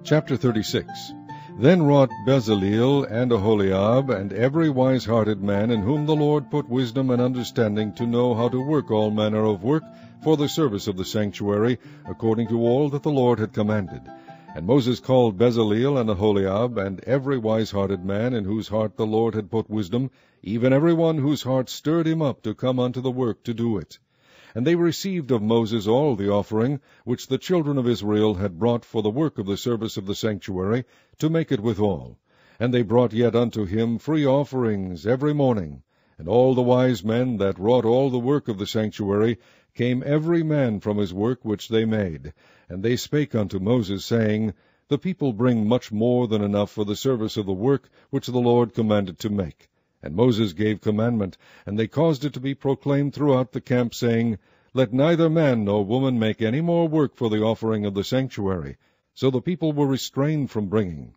Chapter 36. Then wrought Bezaleel and Aholiab, and every wise-hearted man in whom the Lord put wisdom and understanding to know how to work all manner of work for the service of the sanctuary, according to all that the Lord had commanded. And Moses called Bezaleel and Aholiab, and every wise-hearted man in whose heart the Lord had put wisdom, even every one whose heart stirred him up to come unto the work to do it. And they received of Moses all the offering which the children of Israel had brought for the work of the service of the sanctuary, to make it withal. And they brought yet unto him free offerings every morning. And all the wise men that wrought all the work of the sanctuary came every man from his work which they made. And they spake unto Moses, saying, The people bring much more than enough for the service of the work which the Lord commanded to make. And Moses gave commandment, and they caused it to be proclaimed throughout the camp, saying, Let neither man nor woman make any more work for the offering of the sanctuary. So the people were restrained from bringing.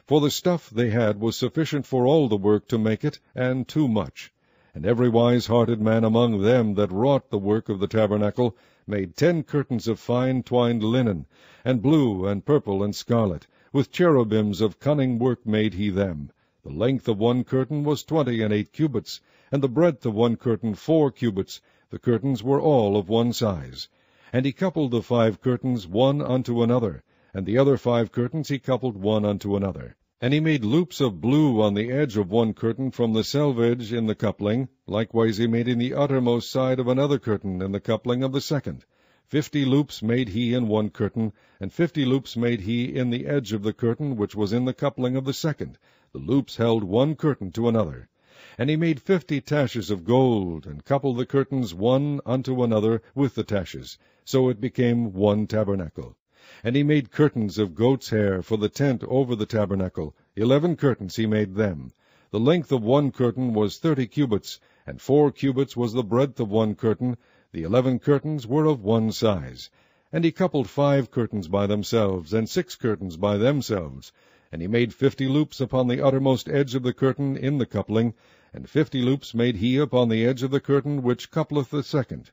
For the stuff they had was sufficient for all the work to make it, and too much. And every wise-hearted man among them that wrought the work of the tabernacle made 10 curtains of fine twined linen, and blue, and purple, and scarlet. With cherubims of cunning work made he them. The length of one curtain was 28 cubits, and the breadth of one curtain 4 cubits. The curtains were all of one size. And he coupled the 5 curtains one unto another, and the other 5 curtains he coupled one unto another. And he made loops of blue on the edge of one curtain from the selvedge in the coupling. Likewise he made in the uttermost side of another curtain in the coupling of the second. 50 loops made he in one curtain, and 50 loops made he in the edge of the curtain which was in the coupling of the second. The loops held one curtain to another. And he made 50 taches of gold, and coupled the curtains one unto another with the taches. So it became one tabernacle. And he made curtains of goat's hair for the tent over the tabernacle. 11 curtains he made them. The length of one curtain was 30 cubits, and 4 cubits was the breadth of one curtain. The 11 curtains were of one size. And he coupled 5 curtains by themselves, and 6 curtains by themselves. And he made 50 loops upon the uttermost edge of the curtain in the coupling, and 50 loops made he upon the edge of the curtain which coupleth the second.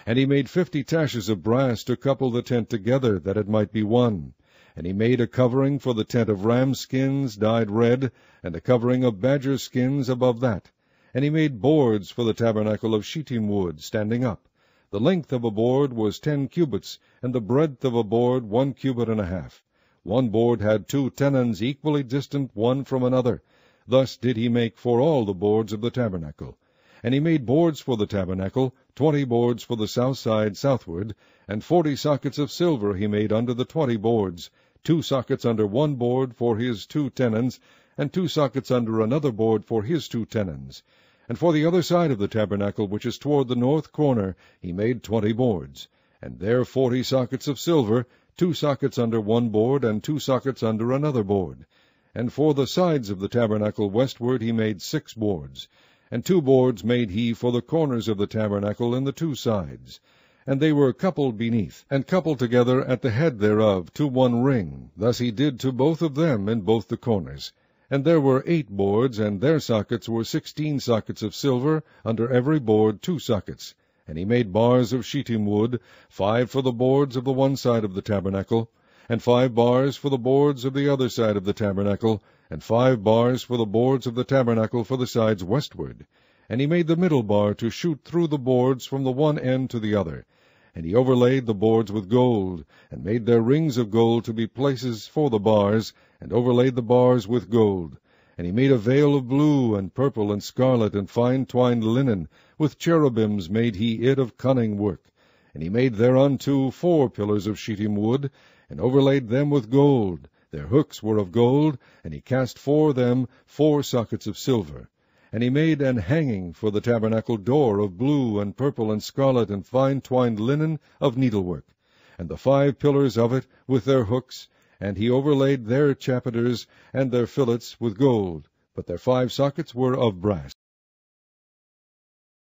And he made 50 taches of brass to couple the tent together, that it might be one. And he made a covering for the tent of ram skins dyed red, and a covering of badger skins above that. And he made boards for the tabernacle of shittim wood, standing up. The length of a board was 10 cubits, and the breadth of a board 1 cubit and a half. One board had 2 tenons equally distant one from another. Thus did he make for all the boards of the tabernacle. And he made boards for the tabernacle, 20 boards for the south side southward, and 40 sockets of silver he made under the 20 boards, 2 sockets under one board for his 2 tenons, and 2 sockets under another board for his 2 tenons. And for the other side of the tabernacle, which is toward the north corner, he made 20 boards, and there 40 sockets of silver, 2 sockets under one board, and 2 sockets under another board. And for the sides of the tabernacle westward he made 6 boards. And 2 boards made he for the corners of the tabernacle in the 2 sides. And they were coupled beneath, and coupled together at the head thereof to one ring. Thus he did to both of them in both the corners. And there were 8 boards, and their sockets were 16 sockets of silver, under every board 2 sockets. And he made bars of shittim wood, 5 for the boards of the one side of the tabernacle, and 5 bars for the boards of the other side of the tabernacle, and 5 bars for the boards of the tabernacle for the sides westward. And he made the middle bar to shoot through the boards from the one end to the other. And he overlaid the boards with gold, and made their rings of gold to be places for the bars, and overlaid the bars with gold. And he made a veil of blue, and purple, and scarlet, and fine twined linen. With cherubims made he it of cunning work. And he made thereunto 4 pillars of shittim wood, and overlaid them with gold. Their hooks were of gold, and he cast for them 4 sockets of silver. And he made an hanging for the tabernacle door of blue, and purple, and scarlet, and fine twined linen of needlework. And the 5 pillars of it with their hooks, and he overlaid their chapiters and their fillets with gold, but their 5 sockets were of brass.